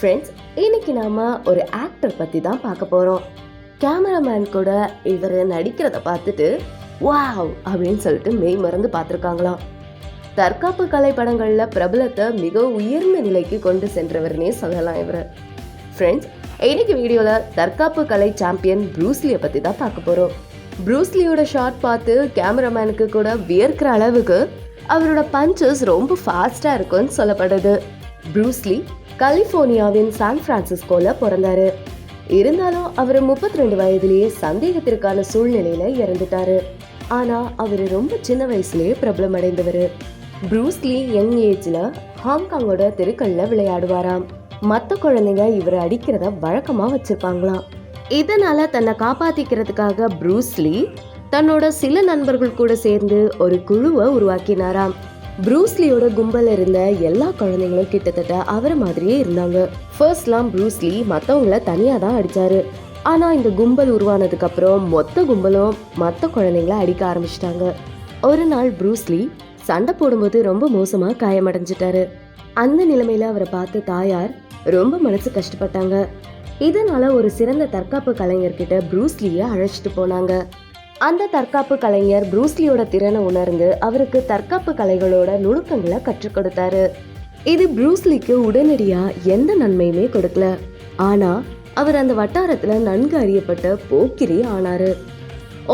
Friends, இன்னைக்கு நாம ஒரு ஆக்டர் பத்தி தான் பார்க்க போறோம். கேமராமேன் கூட இவர் நடிக்கிறத பார்த்துட்டு வாவ் அப்படின்னு சொல்லிட்டு மெய் மறந்து பார்த்துருக்காங்களாம். தற்காப்பு கலை படங்கள்ல பிரபலத்தை மிக உயர்ந்த நிலைக்கு கொண்டு சென்றவர்னே சொல்லலாம் இவர். ஃப்ரெண்ட்ஸ், இன்னைக்கு வீடியோல தற்காப்பு கலை சாம்பியன் ப்ரூஸ்லியை பத்தி தான் பார்க்க போறோம். ப்ரூஸ்லியோட ஷாட் பார்த்து கேமராமேனுக்கு கூட வியர்க்கிற அளவுக்கு அவரோட பஞ்சஸ் ரொம்ப ஃபாஸ்டா இருக்கும்னு சொல்லப்படுது. ப்ரூஸ்லி கலிபோர்னியாவின் சான் பிரான்சிஸ்கோல பிறந்தாரு. இருந்தாலும் அவர் 32 வயதிலேயே சந்தேகத்திற்கான சூழ்நிலையில இறந்துட்டாரு. ஆனா அவர் ரொம்ப சின்ன வயசுலயே பிரபலம் அடைந்தவர். ப்ரூஸ்லி யங் ஏஜ்ல ஹாங்காங்கோட தெருக்கள்ல விளையாடுவாராம். மற்ற குழந்தைங்க இவரை அடிக்கிறத வழக்கமா வச்சிருப்பாங்களாம். இதனால தன்னை காப்பாத்திக்கிறதுக்காக ப்ரூஸ்லி தன்னோட சில நண்பர்கள் கூட சேர்ந்து ஒரு குழுவை உருவாக்கினாராம். ப்ரூஸ்லியோட கும்பல் இருந்த எல்லா குழந்தைங்களும் கிட்டத்தட்ட அவரை மாதிரியே இருந்தாங்க. ஃபர்ஸ்ட்லாம் ப்ரூஸ்லி மற்றவங்கள தனியாக தான் அடிச்சாரு. ஆனால் இந்த கும்பல் உருவானதுக்கு அப்புறம் மொத்த கும்பலும் மற்ற குழந்தைங்கள அடிக்க ஆரம்பிச்சிட்டாங்க. ஒரு நாள் ப்ரூஸ்லி சண்டை போடும்போது ரொம்ப மோசமாக காயமடைஞ்சிட்டாரு. அந்த நிலைமையில அவரை பார்த்து தாயார் ரொம்ப மனசு கஷ்டப்பட்டாங்க. இதனால ஒரு சிறந்த தற்காப்பு கலைஞர்கிட்ட ப்ரூஸ்லியை அழைச்சிட்டு போனாங்க. அந்த தற்காப்பு கலைஞர் ப்ரூஸ்லியோட திறனை உணர்ந்து அவருக்கு தற்காப்பு கலைகளோட நுணுக்கங்களை கற்றுக் கொடுத்தாரு. இது ப்ரூஸ்லிக்கு உடனடியா எந்த நன்மையுமே கொடுக்கல. ஆனா அவர் அந்த வட்டாரத்துல நன்கு அறியப்பட்ட போக்கிரி ஆனாரு.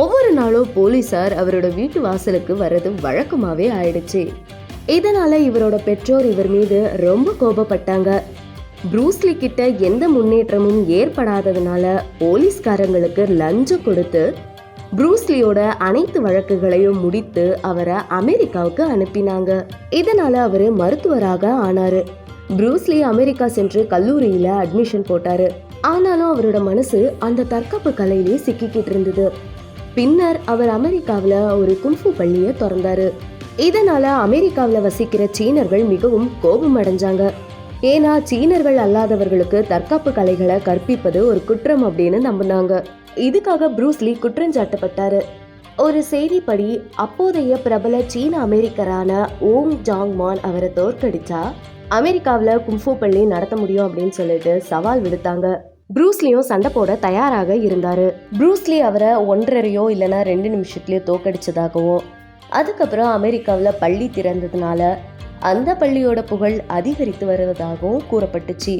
ஒவ்வொரு நாளும் போலீசார் அவரோட வீட்டு வாசலுக்கு வர்றது வழக்கமாவே ஆயிடுச்சு. இதனால இவரோட பெற்றோர் இவர் மீது ரொம்ப கோபப்பட்டாங்க. ப்ரூஸ்லி கிட்ட எந்த முன்னேற்றமும் ஏற்படாததுனால போலீஸ்காரங்களுக்கு லஞ்சம் கொடுத்து ப்ரூஸ்லியோட அனைத்து வழக்குகளையும் முடித்து அவரை அமெரிக்காவுக்கு அனுப்பினாங்க. இதனால அவரு மருத்துவராக ஆனாரு. ப்ரூஸ்லி அமெரிக்கா சென்று கல்லூரியில அட்மிஷன் போட்டாரு. ஆனாலும் அவரோட மனசு அந்த தற்காப்பு கலையிலே சிக்கிக்கிட்டு இருந்தது. பின்னர் அவர் அமெரிக்காவில ஒரு குங்ஃபு பள்ளியை திறந்தாரு. இதனால அமெரிக்காவில வசிக்கிற சீனர்கள் மிகவும் கோபம் அடைஞ்சாங்க. ஏன்னா சீனர்கள் அல்லாதவர்களுக்கு தற்காப்பு கலைகளை கற்பிப்பது ஒரு குற்றம் அப்படின்னு நம்பினாங்க. இதுக்காக ப்ரூஸ்லி குற்றஞ்சாட்டப்பட்டாரு. ஒரு செய்திப்படி அப்போதைய பிரபல சீன அமெரிக்கரான ஓங் ஜாங் மான் அவரை தோற்கடிச்சா அமெரிக்காவில குங்ஃபு பள்ளி நடத்த முடியும் அப்படின்னு சொல்லிட்டு சவால் விடுத்தாங்க. ப்ரூஸ்லியும் சண்டை போட தயாராக இருந்தாரு. ப்ரூஸ்லி அவரை 1.5 இல்லைன்னா 2 நிமிஷத்துலயே தோற்கடிச்சதாகவும் அதுக்கப்புறம் அமெரிக்காவில பள்ளி திறந்ததுனால அந்த பள்ளியோட புகழ் அதிகரித்து வருவதாகவும் கூறப்பட்டுச்சு.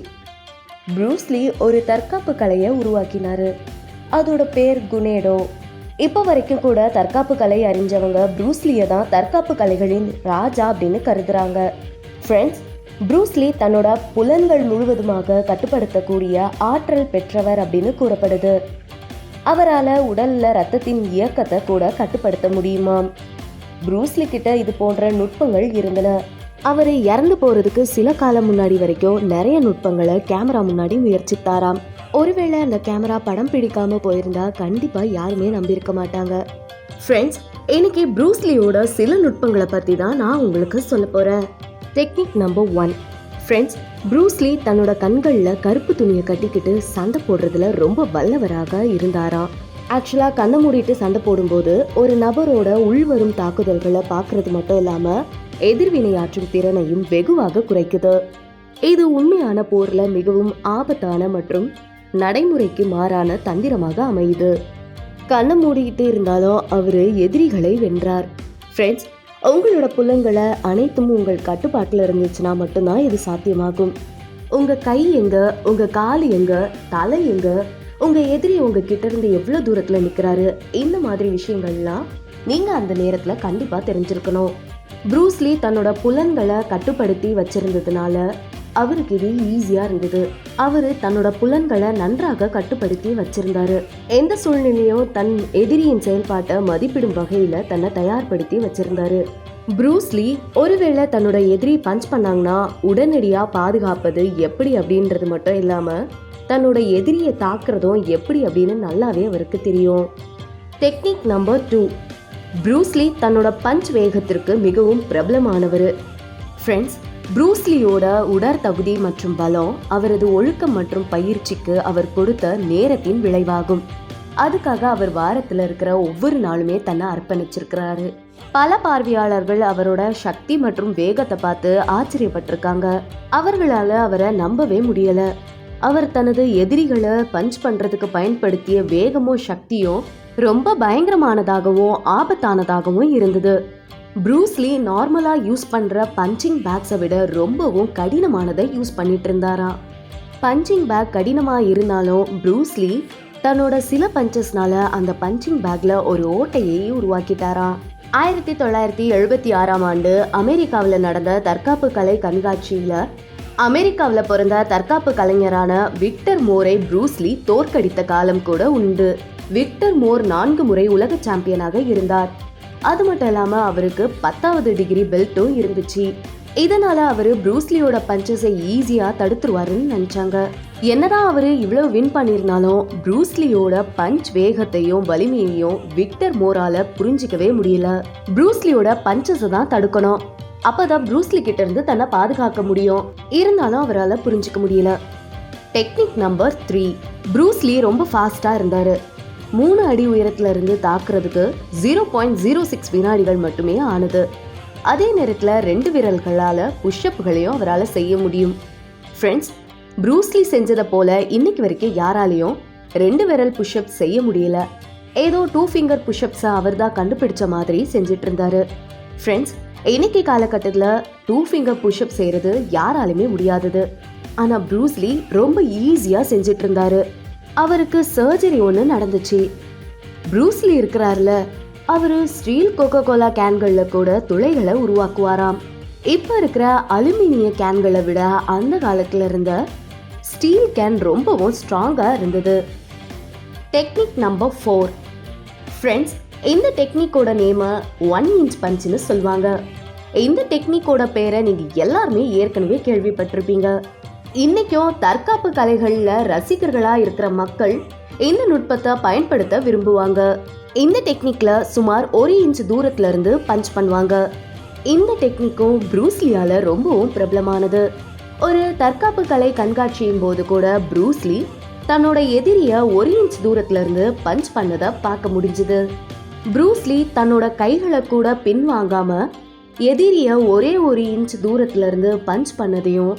ப்ரூஸ்லி ஒரு தற்காப்பு கலையை உருவாக்கினாரு. அதோட பேர் குனேடோ. இப்போ வரைக்கும் கூட தற்காப்பு கலை அறிஞ்சவங்க ப்ரூஸ்லியை தான் தற்காப்பு கலைகளின் ராஜா அப்படின்னு கருதுறாங்க. ஃப்ரெண்ட்ஸ், ப்ரூஸ்லி தன்னோட புலன்கள் முழுவதுமாக கட்டுப்படுத்தக்கூடிய ஆற்றல் பெற்றவர் அப்படின்னு கூறப்படுது. அவரால் உடல்ல ரத்தத்தின் இயக்கத்தை கூட கட்டுப்படுத்த முடியுமாம். ப்ரூஸ்லி கிட்ட இது போன்ற நுட்பங்கள் இருந்தன. அவர் இறந்து போறதுக்கு சில காலம் முன்னாடி வரைக்கும் நிறைய நுட்பங்களை கேமரா முன்னாடி முயற்சித்தாராம். ஒருவேளை அந்த கேமரா படம் பிடிக்காம போயிருந்தா கண்டிப்பா யாருமே நம்பியிருக்க மாட்டாங்க. ஃப்ரெண்ட்ஸ், இன்னைக்கு ப்ரூஸ்லியோட சில நுட்பங்களை பத்தி தான் நான் உங்களுக்கு சொல்ல போறேன். Technique number 1. ஃப்ரெண்ட்ஸ், ப்ரூஸ்லி தன்னோட கண்கள்ல கருப்பு துணியை கட்டிக்கிட்டு சண்டை போடுறதுல ரொம்ப வல்லவராக இருந்தாராம். ஆக்சுவலா கண்ணை மூடிட்டு சண்டை போடும்போது ஒரு நபரோட உள்வரும் தாக்குதல்களை பார்க்கறது மட்டும் இல்லாம எதிர்வினையாற்றும் திறனையும் வெகுவாக குறைக்குது. இது உண்மையான போர்ல மிகவும் ஆபத்தான மற்றும் நடைமுறைக்கு மாறான தந்திரமாக அமையுது. கண்ணை மூடிக்கிட்டு இருந்தாலும் அவரு எதிரிகளை வென்றார். ஃப்ரெண்ட்ஸ், உங்களோட புலன்களை அனைத்தும் உங்கள் கட்டுப்பாட்டில் இருந்துச்சுன்னா மட்டும்தான் இது சாத்தியமாகும். உங்க கை எங்க, உங்க கால் எங்க, தலை எங்க, உங்க எதிரி உங்க கிட்ட இருந்து எவ்வளவு தூரத்துல நிக்கிறாரு, இந்த மாதிரி விஷயங்கள்லாம் நீங்க அந்த நேரத்துல கண்டிப்பா தெரிஞ்சிருக்கணும். ப்ரூஸ்லி தன்னோட புலன்களை கட்டுப்படுத்தி வச்சிருந்ததுனால அவருக்கு இது ஈஸியா இருந்தது. அவரு தன்னோட புலன்களை நன்றாக கட்டுப்படுத்தி வச்சிருந்தாரு. எந்த சூழ்நிலையும் தன் எதிரியின் செயல்பாட்டை மதிப்பிடும் வகையில தன்னை தயார்படுத்தி வச்சிருந்தாரு. ப்ரூஸ்லி ஒருவேளை தன்னோட எதிரி பஞ்ச் பண்ணாங்கன்னா உடனடியா பாதுகாப்பது எப்படி அப்படின்றது மட்டும் இல்லாம தன்னோட எதிரியை தாக்குறதும் எப்படி அப்படின்னு நல்லாவே அவருக்கு தெரியும். Technique number 2. ப்ரூஸ்லி தன்னோட பஞ்ச் வேகத்திற்கு மிகவும் பிரபலமானவர். ஃப்ரெண்ட்ஸ், ப்ரூஸ்லியோட உடற்தகுதி மற்றும் பலம் அவரது ஒழுக்கம் மற்றும் பயிற்சிக்கு அவர் கொடுத்த நேரத்தின் விளைவாகும். அதுக்காக அவர் வாரத்துல இருக்கிற ஒவ்வொரு நாளுமே தன்னை அர்ப்பணிச்சிருக்கிறாரு. பல பார்வையாளர்கள் அவரோட சக்தி மற்றும் வேகத்தை பார்த்து ஆச்சரியப்பட்டிருக்காங்க. அவர்களால அவரை நம்பவே முடியல. அவர் தனது எதிரிகளை பஞ்ச் பண்றதுக்கு பயன்படுத்திய வேகமும் சக்தியும் ரொம்ப பயங்கரமானதாகவும் ஆபத்தானதாகவும் இருந்தது. ப்ரூஸ்லி நார்மலா யூஸ் பண்ற பஞ்சிங் பேக்ஸை விட ரொம்பவும் கடினமானதை யூஸ் பண்ணிட்டு இருந்தாராம். பஞ்சிங் பேக் கடினமா இருந்தாலும் ப்ரூஸ்லி தன்னோட சில பஞ்சஸ்னால அந்த பஞ்சிங் பேக்ல ஒரு ஓட்டையை உருவாக்கிட்டாராம். 1976ஆம் ஆண்டு அமெரிக்காவில் நடந்த தற்காப்பு கலை கண்காட்சியில அமெரிக்காவில் பிறந்த தற்காப்பு கலைஞரான விக்டர் மோரை ப்ரூஸ்லி தோற்கடித்த காலம் கூட உண்டு. விக்டர் மோர் 4 முறை உலக சாம்பியனாக இருந்தார். அது மட்டும் இல்லாம அவருக்கு 10வது டிகிரி பெல்ட்டும் இருந்துச்சு. இதனால அவரு ப்ரூஸ்லியோட பஞ்சஸை ஈஸியா தடுத்துருவாருன்னு நினைச்சாங்க. என்னதான் அவரு இவ்வளவு வின் பண்ணிருந்தாலும் ப்ரூஸ்லியோட பஞ்ச் வேகத்தையும் வலிமையையும் விக்டர் மோரால புரிஞ்சிக்கவே முடியல. ப்ரூஸ்லியோட பஞ்சஸை தான் தடுக்கணும், அப்பதான் ப்ரூஸ்லி கிட்ட இருந்து தன்னை பாதுகாக்க முடியும். இருந்தாலும் அவரால் புரிஞ்சிக்க முடியல. Technique number 3. ப்ரூஸ்லி ரொம்ப ஃபாஸ்டா இருந்தாரு. 3 அடி உயரத்துல இருந்து தாக்குறதுக்கு 0.06 வினாடிகள் மட்டுமே ஆனது. அதே நேரத்துல 2 விரல்களால புஷ்அப்புகளையும் அவரால் செய்ய முடியும். ஃப்ரெண்ட்ஸ், ப்ரூஸ்லி செஞ்சதை போல இன்னைக்கு வரைக்கும் யாராலையும் 2 விரல் புஷ்அப் செய்ய முடியல. ஏதோ 2 ஃபிங்கர் புஷ்அப்ஸை அவர் தான் கண்டுபிடிச்ச மாதிரி செஞ்சிட்டு இருந்தாரு. ஃப்ரெண்ட்ஸ், இன்னைக்கு காலகட்டத்தில் 2 ஃபிங்கர் புஷ்அப் செய்யறது யாராலுமே முடியாதது. ஆனா ப்ரூஸ்லி ரொம்ப ஈஸியா செஞ்சிட்டு இருந்தாரு. அவருக்கு சர்ஜரி ஒன்று நடந்துச்சு. ப்ரூஸ்லி இருக்கிறார்ல, அவரு ஸ்டீல் கோகோ கோலா கேன்கள்ல கூட துளைகளை உருவாக்குவாராம். இப்ப இருக்கிற அலுமினிய கேன்களை விட அந்த காலத்துல இருந்த ஸ்டீல் கேன் ரொம்பவும் ஸ்ட்ராங்கா இருந்தது. Technique number 4. ஃப்ரெண்ட்ஸ், இந்த டெக்னிக்கோட நேம 1 இன்ச் பஞ்சுன்னு சொல்லுவாங்க. இந்த டெக்னிக்கோட பேரை நீங்க எல்லாருமே ஏற்கனவே கேள்விப்பட்டிருப்பீங்க. இன்னைக்கும் தற்காப்பு கலைகள்ல ரசிகர்களா இருக்கிற மக்கள் இந்த நுட்பத்தை பயன்படுத்த விரும்புவாங்க. இந்த டெக்னிக்ல சுமார் 1 இன்ச் தூரத்துல இருந்து பஞ்ச் பண்ணுவாங்க. இந்த டெக்னிக்கும் ப்ரூஸ்லியால ரொம்பவும் பிரபலமானது. ஒரு தற்காப்பு கலை கண்காட்சியின் போது கூட ப்ரூஸ்லி தன்னோட எதிரிய 1 இன்ச் தூரத்துல இருந்து பஞ்ச் பண்ணதை பார்க்க முடிஞ்சது. ப்ரூஸ்லி தன்னோட கைகளை கூட பின்வாங்காம எதிரிய ஒரே 1 இன்ச் தூரத்துல இருந்து பஞ்ச் பண்ணதையும்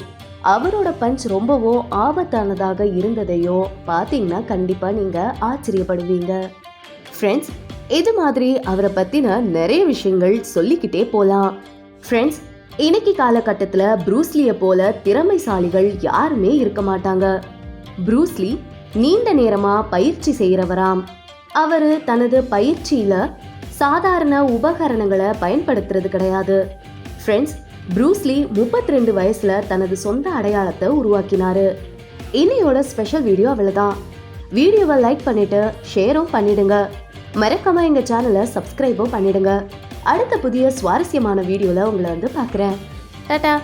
அவரோட பஞ்ச் ரொம்பவும் ஆபத்தானதாக இருந்ததையும் பார்த்தீங்கன்னா கண்டிப்பா நீங்க ஆச்சரியப்படுவீங்க. ஃப்ரெண்ட்ஸ், இது மாதிரி அவரை பத்தின நிறைய விஷயங்கள் சொல்லிக்கிட்டே போலாம். ஃப்ரெண்ட்ஸ், இன்னைக்கு காலகட்டத்தில் ப்ரூஸ்லியை போல திறமைசாலிகள் யாருமே இருக்க மாட்டாங்க. ப்ரூஸ்லி நீண்ட நேரமா பயிற்சி செய்யறவராம். அவரு தனது பயிற்சியில சாதாரண உபகரணங்களை பயன்படுத்துறது கிடையாது. ஃப்ரெண்ட்ஸ், ப்ரூஸ்லி 32 வயசுல தனது சொந்த அடையாளத்தை உருவாக்கினாரு. இன்னையோட ஸ்பெஷல் வீடியோ அவ்வளவுதான். வீடியோவை லைக் பண்ணிட்டு ஷேரும் பண்ணிடுங்க. மறக்காம எங்க சேனலை சப்ஸ்கிரைபும் பண்ணிடுங்க. அடுத்த புதிய சுவாரஸ்யமான வீடியோல உங்களை வந்து பார்க்குறேன். டாடா.